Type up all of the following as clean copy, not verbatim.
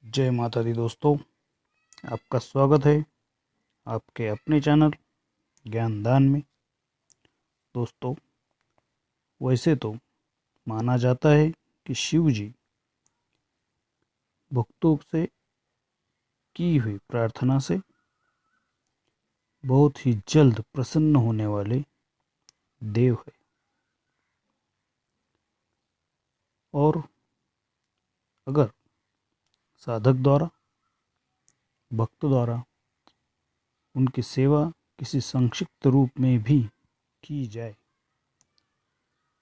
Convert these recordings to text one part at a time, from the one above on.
जय माता दी दोस्तों, आपका स्वागत है आपके अपने चैनल ज्ञानदान में। दोस्तों, वैसे तो माना जाता है कि शिव जी भक्तों से की हुई प्रार्थना से बहुत ही जल्द प्रसन्न होने वाले देव है। और अगर साधक द्वारा, भक्त द्वारा उनकी सेवा किसी संक्षिप्त रूप में भी की जाए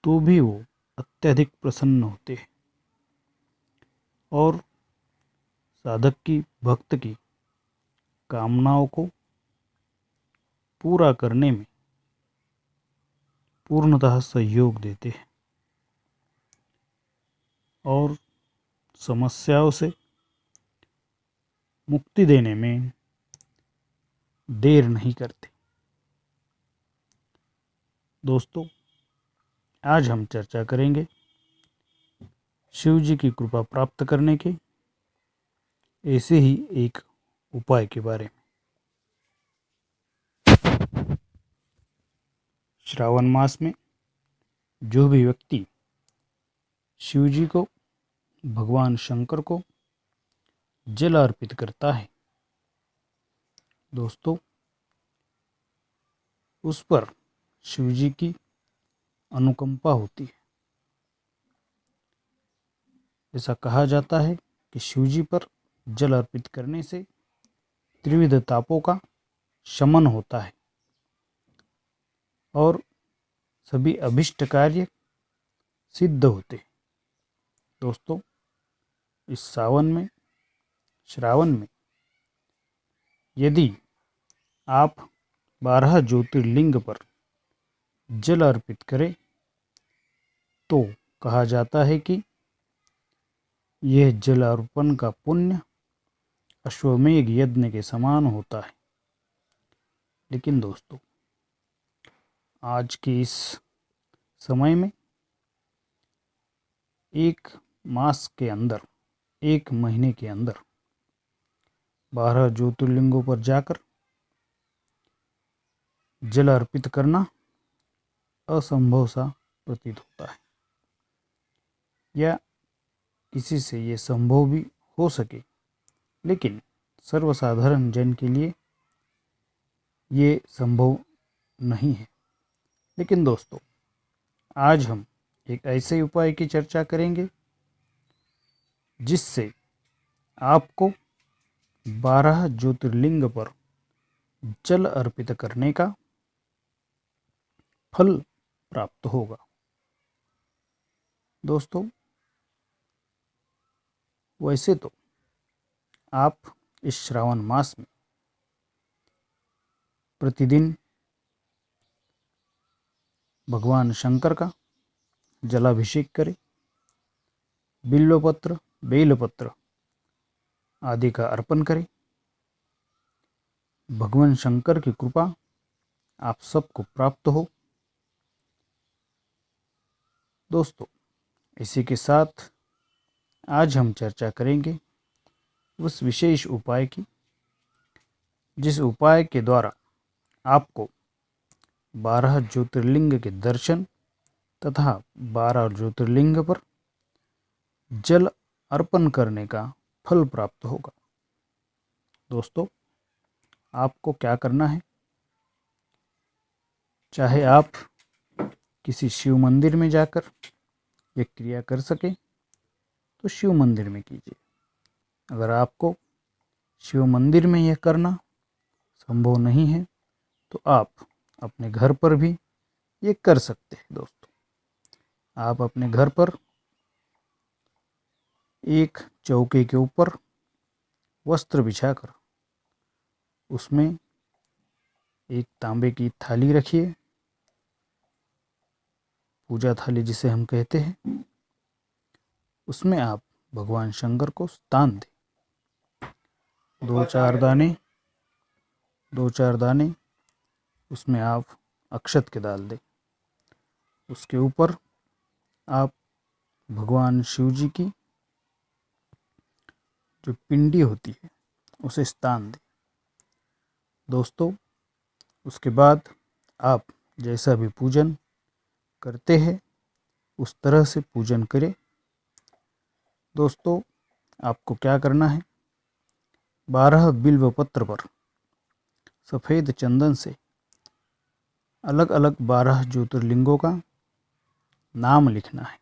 तो भी वो अत्यधिक प्रसन्न होते हैं और साधक की, भक्त की कामनाओं को पूरा करने में पूर्णतः सहयोग देते हैं और समस्याओं से मुक्ति देने में देर नहीं करते। दोस्तों, आज हम चर्चा करेंगे शिव जी की कृपा प्राप्त करने के ऐसे ही एक उपाय के बारे में। श्रावण मास में जो भी व्यक्ति शिव जी को, भगवान शंकर को जल अर्पित करता है, दोस्तों उस पर शिव जी की अनुकंपा होती है। ऐसा कहा जाता है कि शिव जी पर जल अर्पित करने से त्रिविध तापों का शमन होता है और सभी अभिष्ट कार्य सिद्ध होते हैं। दोस्तों, इस श्रावण में यदि आप 12 ज्योतिर्लिंग पर जल अर्पित करें तो कहा जाता है कि यह जल अर्पण का पुण्य अश्वमेघ यज्ञ के समान होता है। लेकिन दोस्तों, आज के इस समय में एक मास के अंदर, एक महीने के अंदर 12 ज्योतिर्लिंगों पर जाकर जल अर्पित करना असंभव सा प्रतीत होता है, या किसी से ये संभव भी हो सके, लेकिन सर्वसाधारण जन के लिए ये संभव नहीं है। लेकिन दोस्तों, आज हम एक ऐसे उपाय की चर्चा करेंगे जिससे आपको 12 ज्योतिर्लिंग पर जल अर्पित करने का फल प्राप्त होगा। दोस्तों, वैसे तो आप इस श्रावण मास में प्रतिदिन भगवान शंकर का जलाभिषेक करें, बिल्वपत्र, बेलपत्र आदि का अर्पण करें। भगवान शंकर की कृपा आप सबको प्राप्त हो। दोस्तों, इसी के साथ आज हम चर्चा करेंगे उस विशेष उपाय की जिस उपाय के द्वारा आपको 12 ज्योतिर्लिंग के दर्शन तथा 12 ज्योतिर्लिंग पर जल अर्पण करने का फल प्राप्त होगा। दोस्तों, आपको क्या करना है? चाहे आप किसी शिव मंदिर में जाकर ये क्रिया कर सके तो शिव मंदिर में कीजिए। अगर आपको शिव मंदिर में यह करना संभव नहीं है तो आप अपने घर पर भी ये कर सकते हैं। दोस्तों, आप अपने घर पर एक चौके के ऊपर वस्त्र बिछाकर उसमें एक तांबे की थाली रखिए, पूजा थाली जिसे हम कहते हैं। उसमें आप भगवान शंकर को स्थान दें। दो चार दाने उसमें आप अक्षत के डाल दें। उसके ऊपर आप भगवान शिव जी की जो पिंडी होती है उसे स्थान दें। दोस्तों, उसके बाद आप जैसा भी पूजन करते हैं उस तरह से पूजन करें। दोस्तों, आपको क्या करना है, 12 बिल्व पत्र पर सफ़ेद चंदन से अलग अलग 12 ज्योतिर्लिंगों का नाम लिखना है।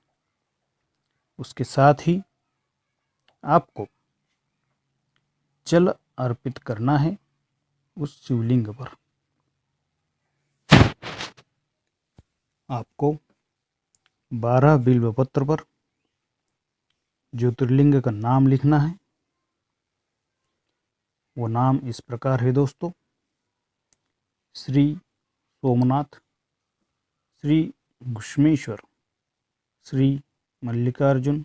उसके साथ ही आपको जल अर्पित करना है उस शिवलिंग पर। आपको 12 बिल्व पत्र पर ज्योतिर्लिंग का नाम लिखना है। वो नाम इस प्रकार है दोस्तों, श्री सोमनाथ, श्री घुष्मेश्वर, श्री मल्लिकार्जुन,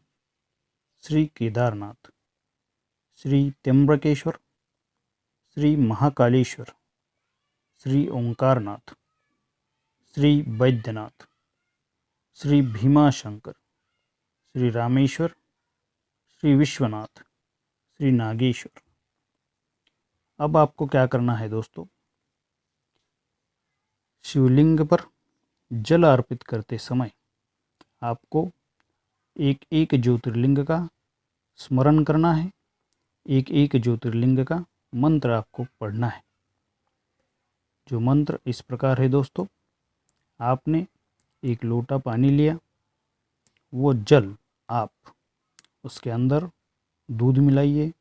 श्री केदारनाथ, श्री त्र्यंबकेश्वर, श्री महाकालेश्वर, श्री ओंकारनाथ, श्री वैद्यनाथ, श्री भीमाशंकर, श्री रामेश्वर, श्री विश्वनाथ, श्री नागेश्वर। अब आपको क्या करना है दोस्तों, शिवलिंग पर जल अर्पित करते समय आपको एक एक ज्योतिर्लिंग का स्मरण करना है, एक एक ज्योतिर्लिंग का मंत्र आपको पढ़ना है। जो मंत्र इस प्रकार है दोस्तों, आपने एक लोटा पानी लिया, वो जल आप उसके अंदर दूध मिलाइए,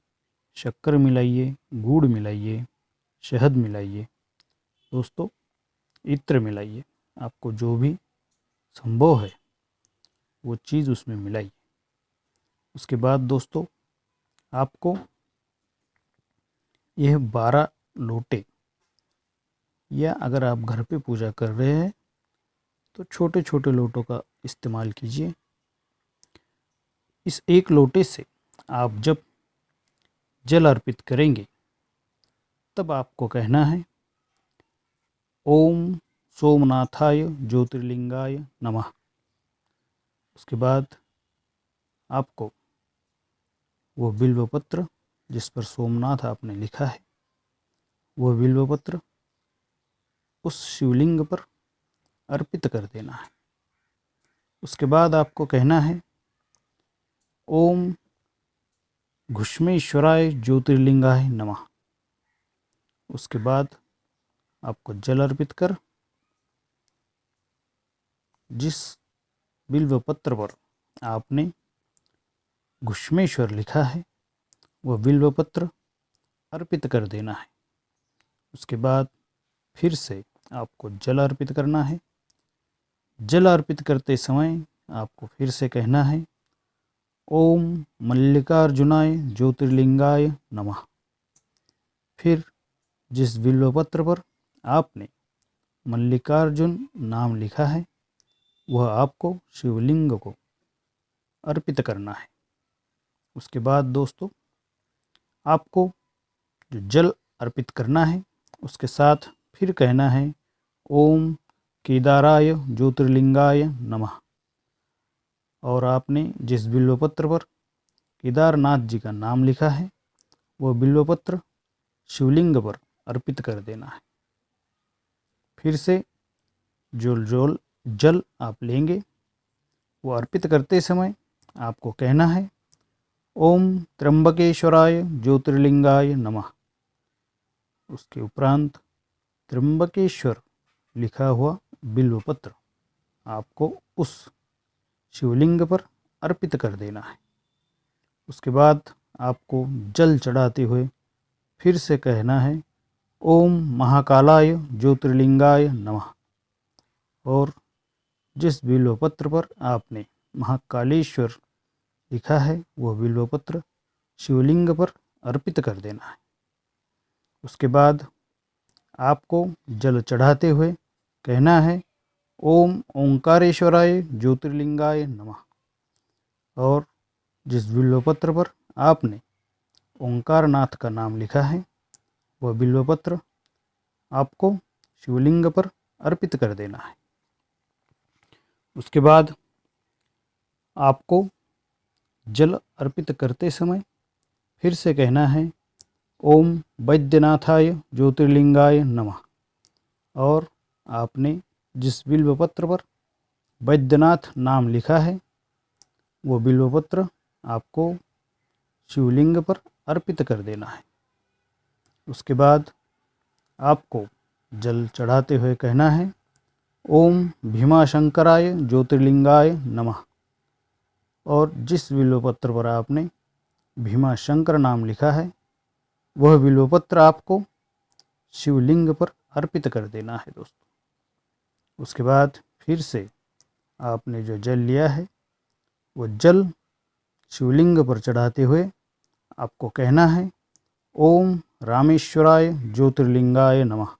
शक्कर मिलाइए, गुड़ मिलाइए, शहद मिलाइए, दोस्तों इत्र मिलाइए, आपको जो भी संभव है वो चीज़ उसमें मिलाइए। उसके बाद दोस्तों आपको यह 12 लोटे, या अगर आप घर पे पूजा कर रहे हैं तो छोटे छोटे लोटों का इस्तेमाल कीजिए। इस एक लोटे से आप जब जल अर्पित करेंगे तब आपको कहना है, ओम सोमनाथाय ज्योतिर्लिंगाय नमः। उसके बाद आपको वो बिल्व पत्र जिस पर सोमनाथ आपने लिखा है, वह बिल्व पत्र उस शिवलिंग पर अर्पित कर देना है। उसके बाद आपको कहना है, ओम घुष्मेश्वराय ज्योतिर्लिंगाय नमः। उसके बाद आपको जल अर्पित कर जिस बिल्व पत्र पर आपने घुष्मेश्वर लिखा है वह बिल्व पत्र अर्पित कर देना है। उसके बाद फिर से आपको जल अर्पित करना है। जल अर्पित करते समय आपको फिर से कहना है, ओम मल्लिकार्जुनाय ज्योतिर्लिंगाय नमः। फिर जिस बिल्व पत्र पर आपने मल्लिकार्जुन नाम लिखा है वह आपको शिवलिंग को अर्पित करना है। उसके बाद दोस्तों आपको जो जल अर्पित करना है उसके साथ फिर कहना है, ओम केदाराय ज्योतिर्लिंगाय नमः। और आपने जिस बिल्व पत्र पर केदारनाथ जी का नाम लिखा है वह बिल्व पत्र शिवलिंग पर अर्पित कर देना है। फिर से जो जल आप लेंगे वो अर्पित करते समय आपको कहना है, ओम त्र्यंबकेश्वराय ज्योतिर्लिंगाय नमः। उसके उपरांत त्र्यंबकेश्वर लिखा हुआ बिल्व पत्र आपको उस शिवलिंग पर अर्पित कर देना है। उसके बाद आपको जल चढ़ाते हुए फिर से कहना है, ओम महाकालाय ज्योतिर्लिंगाय नमः। और जिस बिल्व पत्र पर आपने महाकालेश्वर लिखा है वह बिल्व पत्र शिवलिंग पर अर्पित कर देना है। उसके बाद आपको जल चढ़ाते हुए कहना है, ओम ओंकारेश्वराय ज्योतिर्लिंगाय नमः। और जिस बिल्व पत्र पर आपने ओंकारनाथ का नाम लिखा है वह बिल्व पत्र आपको शिवलिंग पर अर्पित कर देना है। उसके बाद आपको जल अर्पित करते समय फिर से कहना है ओम वैद्यनाथाय ज्योतिर्लिंगाय नमः। और आपने जिस बिल्व पत्र पर वैद्यनाथ नाम लिखा है वो बिल्व पत्र आपको शिवलिंग पर अर्पित कर देना है। उसके बाद आपको जल चढ़ाते हुए कहना है ओम भीमाशंकराय ज्योतिर्लिंगाय नमः। और जिस बिल्व पत्र पर आपने भीमाशंकर नाम लिखा है वह बिल्व पत्र आपको शिवलिंग पर अर्पित कर देना है दोस्तों। उसके बाद फिर से आपने जो जल लिया है वो जल शिवलिंग पर चढ़ाते हुए आपको कहना है ओम रामेश्वराय ज्योतिर्लिंगाय नमः।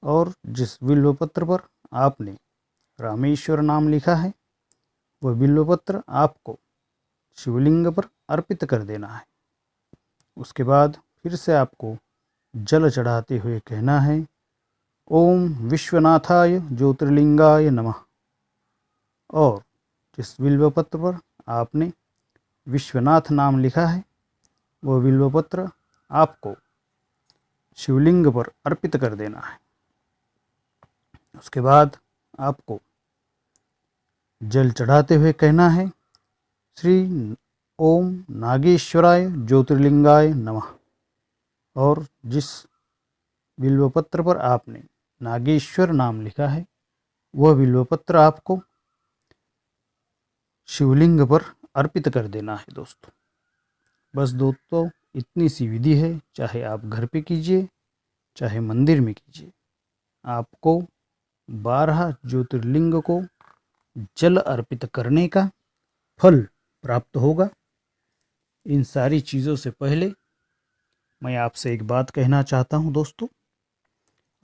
और जिस बिल्व पत्र पर आपने रामेश्वर नाम लिखा है वह बिल्व पत्र आपको शिवलिंग पर अर्पित कर देना है। उसके बाद फिर से आपको जल चढ़ाते हुए कहना है ओम विश्वनाथाय ज्योतिर्लिंगाय नमः। और जिस बिल्व पत्र पर आपने विश्वनाथ नाम लिखा है वह बिल्व पत्र आपको शिवलिंग पर अर्पित कर देना है। उसके बाद आपको जल चढ़ाते हुए कहना है श्री ओम नागेश्वराय ज्योतिर्लिंगाय नमः। और जिस बिल्व पत्र पर आपने नागेश्वर नाम लिखा है वह बिल्व पत्र आपको शिवलिंग पर अर्पित कर देना है दोस्तों। बस दोस्तों इतनी सी विधि है, चाहे आप घर पे कीजिए चाहे मंदिर में कीजिए, आपको 12 ज्योतिर्लिंग को जल अर्पित करने का फल प्राप्त होगा। इन सारी चीज़ों से पहले मैं आपसे एक बात कहना चाहता हूँ दोस्तों,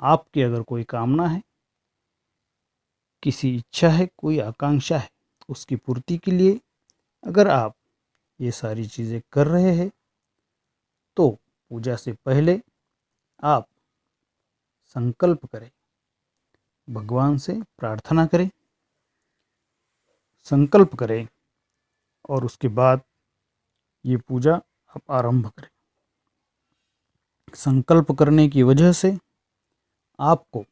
आपकी अगर कोई कामना है, किसी इच्छा है, कोई आकांक्षा है, उसकी पूर्ति के लिए अगर आप ये सारी चीज़ें कर रहे हैं तो पूजा से पहले आप संकल्प करें, भगवान से प्रार्थना करें, संकल्प करें और उसके बाद ये पूजा आप आरंभ करें। संकल्प करने की वजह से आपको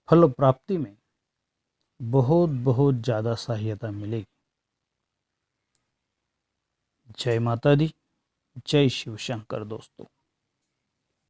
फल प्राप्ति में बहुत बहुत ज़्यादा सहायता मिलेगी। जय माता दी, जय शिव शंकर दोस्तों।